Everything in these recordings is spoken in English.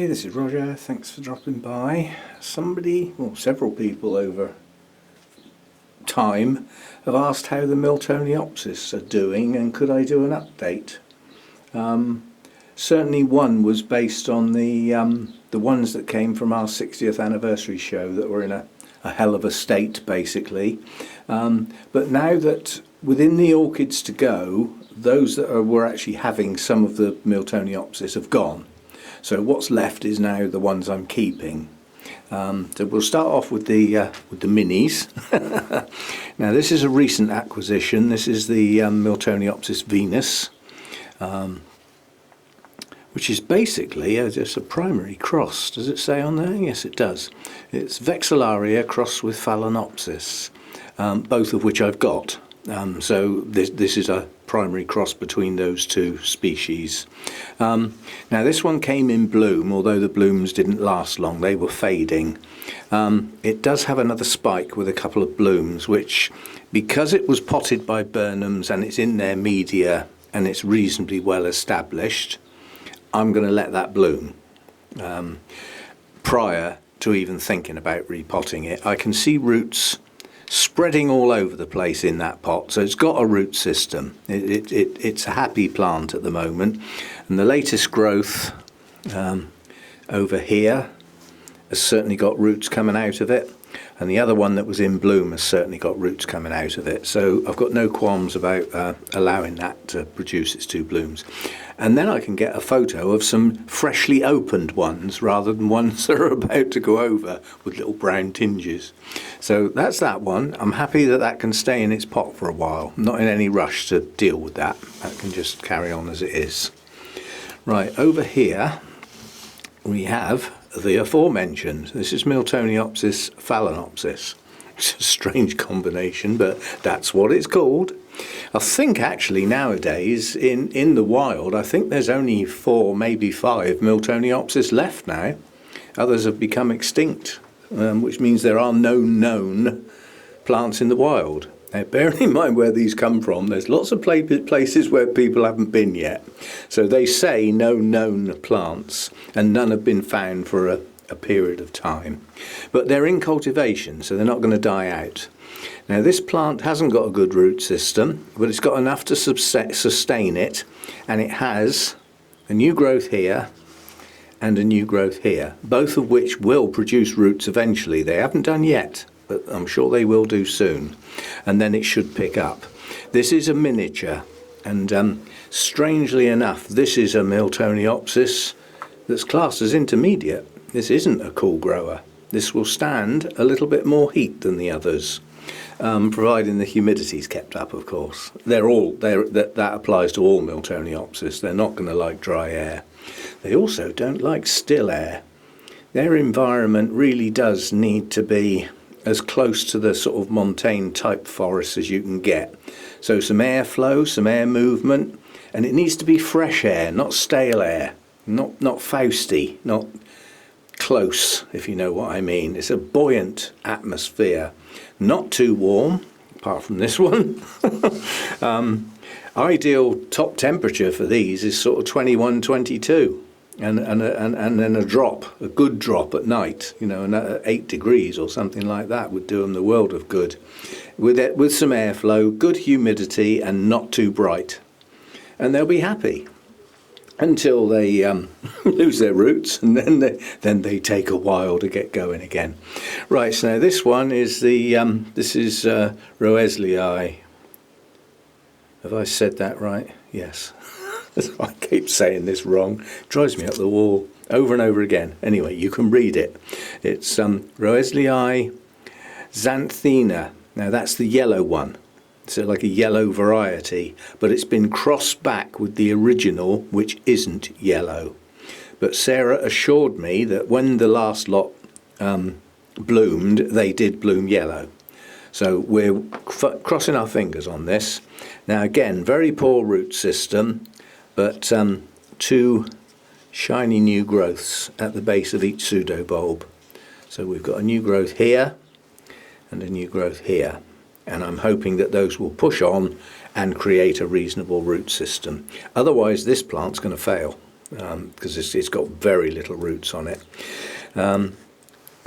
Hi, this is Roger. Thanks for dropping by. Somebody, well, several people over time have asked how the Miltoniopsis are doing and could I do an update. Certainly one was based on the ones that came from our 60th anniversary show that were in a hell of a state basically. But now that within the orchids to go, those that were actually having some of the Miltoniopsis have gone. So what's left is now the ones I'm keeping. So we'll start off with the minis. Now this is a recent acquisition. This is the Miltoniopsis Venus, which is basically just a primary cross. Does it say on there? Yes, it does. It's Vexillaria crossed with Phalaenopsis, both of which I've got. So this is a primary cross between those two species. Now this one came in bloom, although the blooms didn't last long, they were fading. It does have another spike with a couple of blooms, which, because it was potted by Burnham's and it's in their media and it's reasonably well established, I'm going to let that bloom prior to even thinking about repotting it. I can see roots spreading all over the place in that pot, so it's got a root system. It's a happy plant at the moment, and the latest growth over here has certainly got roots coming out of it, and the other one that was in bloom has certainly got roots coming out of it, so I've got no qualms about allowing that to produce its two blooms. And then I can get a photo of some freshly opened ones rather than ones that are about to go over with little brown tinges. So that's that one. I'm happy that that can stay in its pot for a while. I'm not in any rush to deal with that. That can just carry on as it is. Right, over here we have the aforementioned. This is Miltoniopsis Phalaenopsis. It's a strange combination, but that's what it's called. I think actually nowadays in the wild, I think there's only 4, maybe 5 Miltoniopsis left now. Others have become extinct, which means there are no known plants in the wild. Now, bearing in mind where these come from, there's lots of places where people haven't been yet. So they say no known plants, and none have been found for a period of time. But they're in cultivation, so they're not going to die out. Now this plant hasn't got a good root system, but it's got enough to sustain it, and it has a new growth here and a new growth here, both of which will produce roots eventually. They haven't done yet, but I'm sure they will do soon, and then it should pick up. This is a miniature, and strangely enough, this is a Miltoniopsis that's classed as intermediate. This isn't a cool grower. This will stand a little bit more heat than the others, providing the humidity is kept up, of course. That applies to all Miltoniopsis. They're not going to like dry air. They also don't like still air. Their environment really does need to be as close to the sort of montane type forest as you can get. So some airflow, some air movement, and it needs to be fresh air, not stale air, not Fausty, not close, if you know what I mean. It's a buoyant atmosphere, not too warm, apart from this one. Ideal top temperature for these is sort of 21, 22, and then a good drop at night, you know, and 8 degrees or something like that would do them the world of good. With some airflow, good humidity, and not too bright, and they'll be happy until they lose their roots, and then they take a while to get going again. Right, so now this one is this is Roeslii. Have I said that right? Yes. I keep saying this wrong. It drives me up the wall over and over again. Anyway, you can read it. It's Roeslii xanthina. Now that's the yellow one. So like a yellow variety, but it's been crossed back with the original, which isn't yellow. But Sarah assured me that when the last lot bloomed, they did bloom yellow. So we're crossing our fingers on this. Now again, very poor root system, but 2 shiny new growths at the base of each pseudobulb. So we've got a new growth here and a new growth here. And I'm hoping that those will push on and create a reasonable root system. Otherwise this plant's going to fail. because it's got very little roots on it.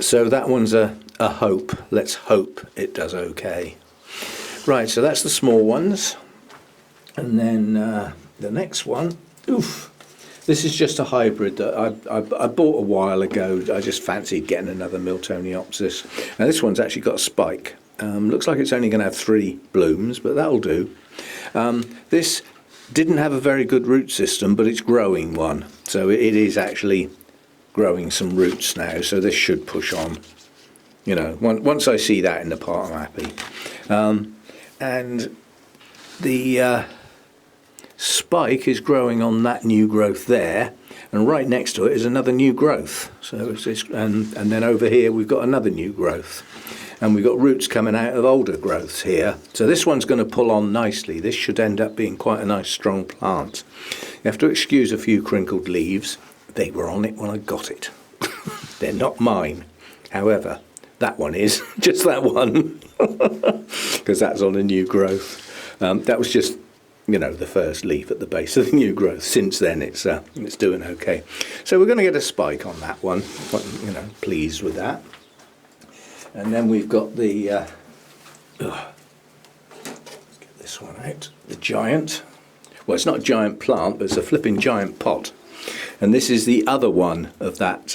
So that one's a hope. Let's hope it does okay. Right, so that's the small ones. And then the next one, this is just a hybrid that I bought a while ago. I just fancied getting another Miltoniopsis. Now this one's actually got a spike. Looks like it's only going to have 3 blooms, but that'll do. This didn't have a very good root system, but it's growing one. So it is actually growing some roots now, so this should push on. You know, once I see that in the pot, I'm happy. And the spike is growing on that new growth there, and right next to it is another new growth. So and then over here we've got another new growth, and we've got roots coming out of older growths here. So this one's going to pull on nicely. This should end up being quite a nice strong plant. You have to excuse a few crinkled leaves. They were on it when I got it. They're not mine. However, that one is, just that one, because that's on a new growth. That was just, you know, the first leaf at the base of the new growth. Since then it's doing okay. So we're going to get a spike on that one. You know, pleased with that. And then we've got the let's get this one out, the giant. Well, it's not a giant plant, but it's a flipping giant pot. And this is the other one of that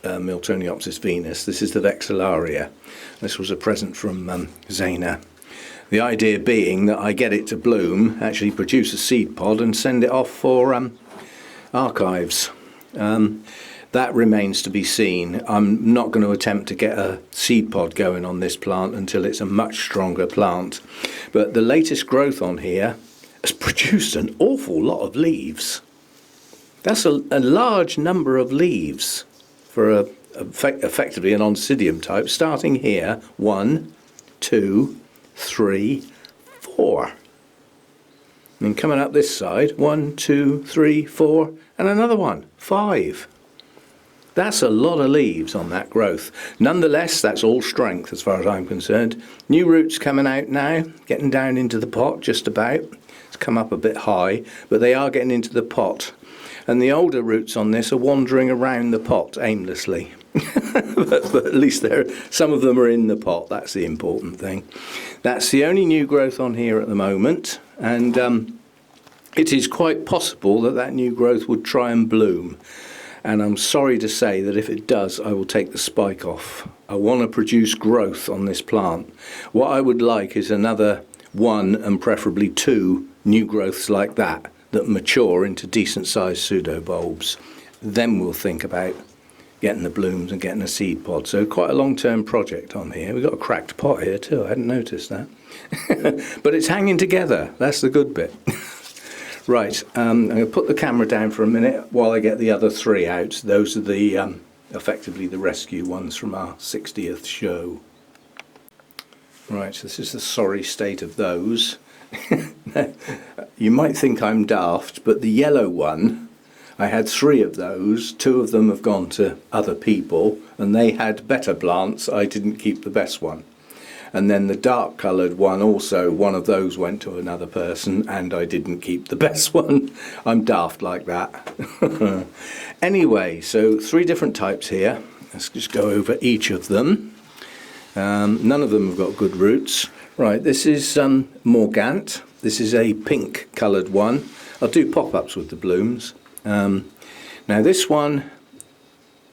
Miltoniopsis Venus. This is the Vexillaria. This was a present from Zana. The idea being that I get it to bloom, actually produce a seed pod and send it off for archives. That remains to be seen. I'm not going to attempt to get a seed pod going on this plant until it's a much stronger plant. But the latest growth on here has produced an awful lot of leaves. That's a large number of leaves for effectively an oncidium type, starting here, 1, 2, 3, 4. And coming up this side, 1, 2, 3, 4, and another one, 5. That's a lot of leaves on that growth. Nonetheless, that's all strength as far as I'm concerned. New roots coming out now, getting down into the pot just about. It's come up a bit high, but they are getting into the pot. And the older roots on this are wandering around the pot aimlessly. but at least some of them are in the pot. That's the important thing. That's the only new growth on here at the moment. And it is quite possible that that new growth would try and bloom. And I'm sorry to say that if it does, I will take the spike off. I want to produce growth on this plant. What I would like is another 1 and preferably 2 new growths like that mature into decent sized pseudobulbs. Then we'll think about getting the blooms and getting a seed pod. So quite a long-term project on here. We've got a cracked pot here too. I hadn't noticed that. But it's hanging together. That's the good bit. Right, I'm going to put the camera down for a minute while I get the other 3 out. Those are the effectively the rescue ones from our 60th show. Right, so this is the sorry state of those. You might think I'm daft, but the yellow one, I had 3 of those. 2 of them have gone to other people, and they had better plants. I didn't keep the best one. And then the dark coloured one also, one of those went to another person, and I didn't keep the best one. I'm daft like that. Anyway, so 3 different types here. Let's just go over each of them. None of them have got good roots. Right, this is Morgant. This is a pink coloured one. I'll do pop-ups with the blooms. Now this one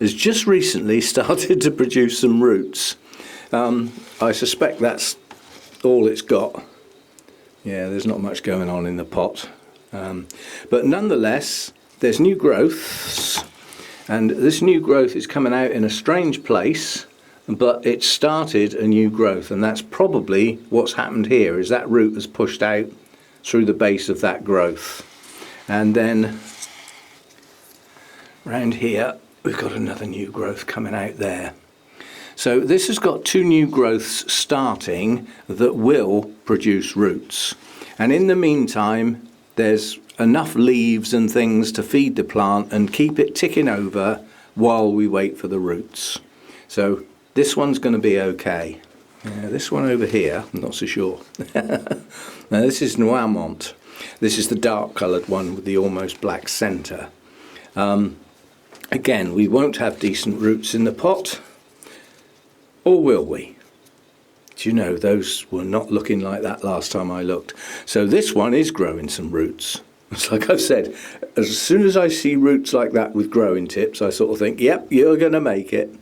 has just recently started to produce some roots. I suspect that's all it's got. Yeah, there's not much going on in the pot. But nonetheless, there's new growths, and this new growth is coming out in a strange place. But it started a new growth, and that's probably what's happened here, is that root has pushed out through the base of that growth. And then round here we've got another new growth coming out there. So this has got 2 new growths starting that will produce roots. And in the meantime, there's enough leaves and things to feed the plant and keep it ticking over while we wait for the roots. So this one's going to be okay. This one over here, I'm not so sure. Now this is Noirmont. This is the dark coloured one with the almost black centre. Again, we won't have decent roots in the pot, or will we? Do you know, those were not looking like that last time I looked. So this one is growing some roots. It's like I've said, as soon as I see roots like that with growing tips, I sort of think, yep, you're going to make it.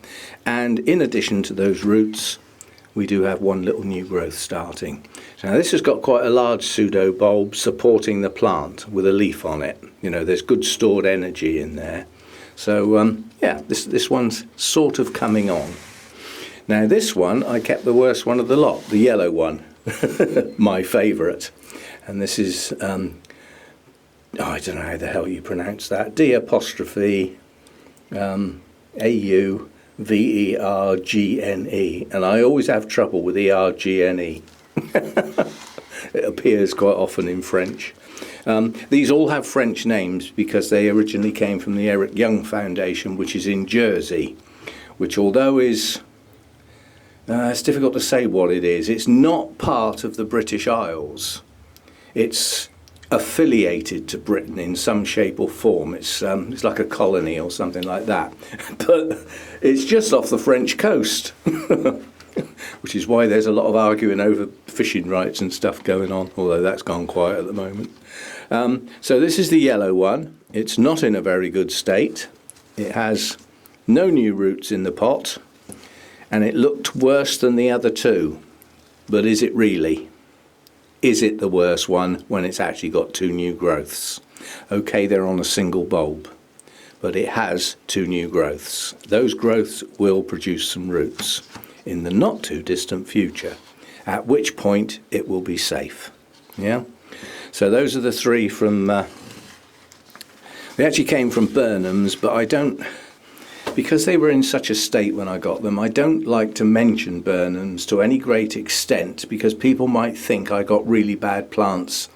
And in addition to those roots, we do have one little new growth starting. Now this has got quite a large pseudo bulb supporting the plant with a leaf on it. You know, there's good stored energy in there. So yeah, this one's sort of coming on. Now this one, I kept the worst one of the lot, the yellow one, my favourite. And this is, I don't know how the hell you pronounce that, D apostrophe A-U-V-E-R-G-N-E. And I always have trouble with E-R-G-N-E. It appears quite often in French. These all have French names because they originally came from the Eric Young Foundation, which is in Jersey, which although is, it's difficult to say what it is. It's not part of the British Isles. It's affiliated to Britain in some shape or form. It's like a colony or something like that. But it's just off the French coast, which is why there's a lot of arguing over fishing rights and stuff going on, although that's gone quiet at the moment. So this is the yellow one. It's not in a very good state. It has no new roots in the pot, and it looked worse than the other two. But is it really? Is it the worst one when it's actually got two new growths? Okay, they're on a single bulb, but it has two new growths. Those growths will produce some roots in the not too distant future, at which point it will be safe. Yeah? So those are the three from, they actually came from Burnham's, but I don't, because they were in such a state when I got them, I don't like to mention Burnham's to any great extent because people might think I got really bad plants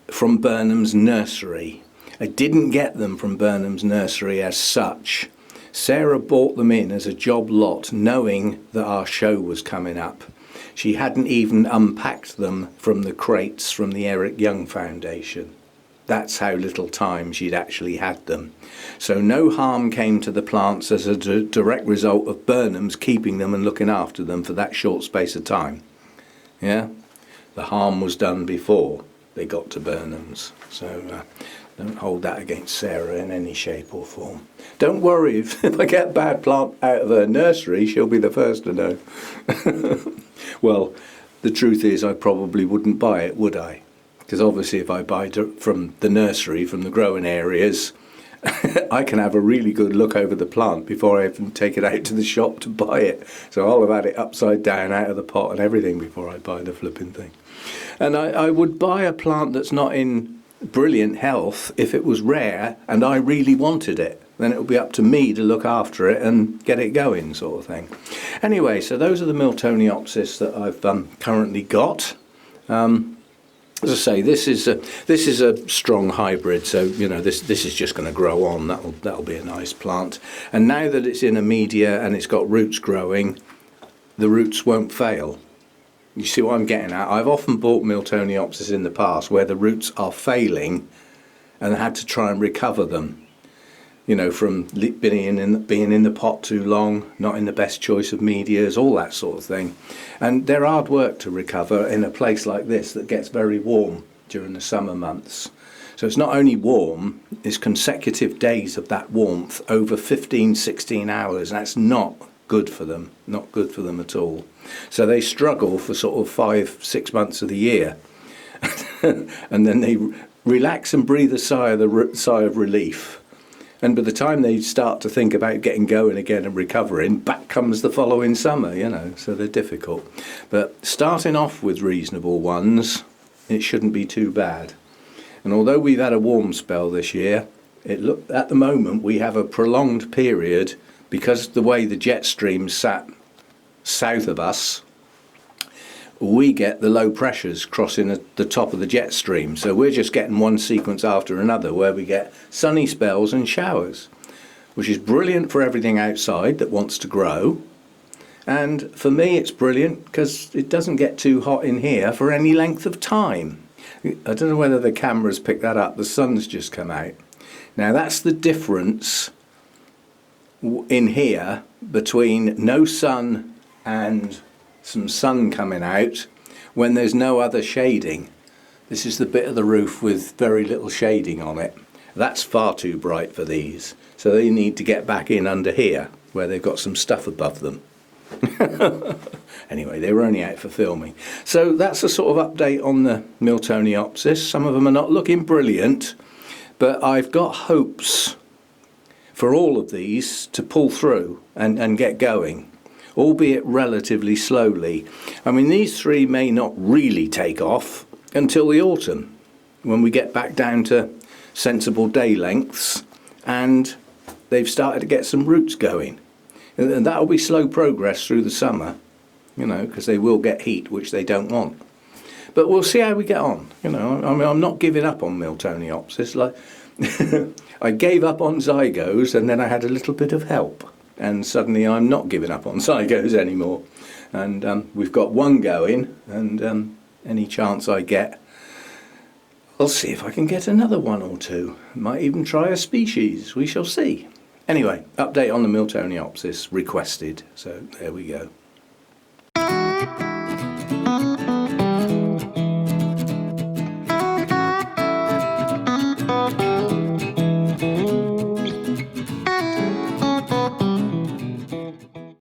from Burnham's nursery. I didn't get them from Burnham's nursery as such. Sarah bought them in as a job lot knowing that our show was coming up. She hadn't even unpacked them from the crates from the Eric Young Foundation. That's how little time she'd actually had them. So no harm came to the plants as a direct result of Burnham's keeping them and looking after them for that short space of time. Yeah? The harm was done before they got to Burnham's. So don't hold that against Sarah in any shape or form. Don't worry, if I get a bad plant out of her nursery, she'll be the first to know. Well, the truth is I probably wouldn't buy it, would I? Because obviously if I buy from the nursery, from the growing areas, I can have a really good look over the plant before I even take it out to the shop to buy it. So I'll have had it upside down out of the pot and everything before I buy the flipping thing. And I would buy a plant that's not in brilliant health if it was rare and I really wanted it. Then it would be up to me to look after it and get it going, sort of thing. Anyway, so those are the Miltoniopsis that I've currently got. As I say, this is a strong hybrid, so you know this is just going to grow on. That'll be a nice plant. And now that it's in a media and it's got roots growing, the roots won't fail. You see what I'm getting at? I've often bought Miltoniopsis in the past where the roots are failing and had to try and recover them. You know, from being in the pot too long, not in the best choice of medias, all that sort of thing. And they're hard work to recover in a place like this that gets very warm during the summer months. So it's not only warm, it's consecutive days of that warmth over 15, 16 hours. And that's not good for them, not good for them at all. So they struggle for sort of 5-6 months of the year. And then they relax and breathe a sigh of relief. And by the time they start to think about getting going again and recovering, back comes the following summer, you know, so they're difficult. But starting off with reasonable ones, it shouldn't be too bad. And although we've had a warm spell this year, at the moment we have a prolonged period because the way the jet stream sat south of us, we get the low pressures crossing the top of the jet stream. So we're just getting one sequence after another where we get sunny spells and showers, which is brilliant for everything outside that wants to grow. And for me, it's brilliant because it doesn't get too hot in here for any length of time. I don't know whether the camera's picked that up. The sun's just come out. Now that's the difference in here between no sun and some sun coming out when there's no other shading. This is the bit of the roof with very little shading on it. That's far too bright for these, so they need to get back in under here where they've got some stuff above them. Anyway, they were only out for filming. So that's a sort of update on the Miltoniopsis. Some of them are not looking brilliant, but I've got hopes for all of these to pull through and get going, albeit relatively slowly. I mean, these three may not really take off until the autumn, when we get back down to sensible day lengths and they've started to get some roots going. And that'll be slow progress through the summer, you know, because they will get heat, which they don't want. But we'll see how we get on. You know, I mean, I'm not giving up on Miltoniopsis. Like, I gave up on zygos, and then I had a little bit of help, and suddenly I'm not giving up on zygos anymore. And we've got one going, and any chance I get, I'll see if I can get another one or two. Might even try a species. We shall see. Anyway, update on the Miltoniopsis requested. So there we go.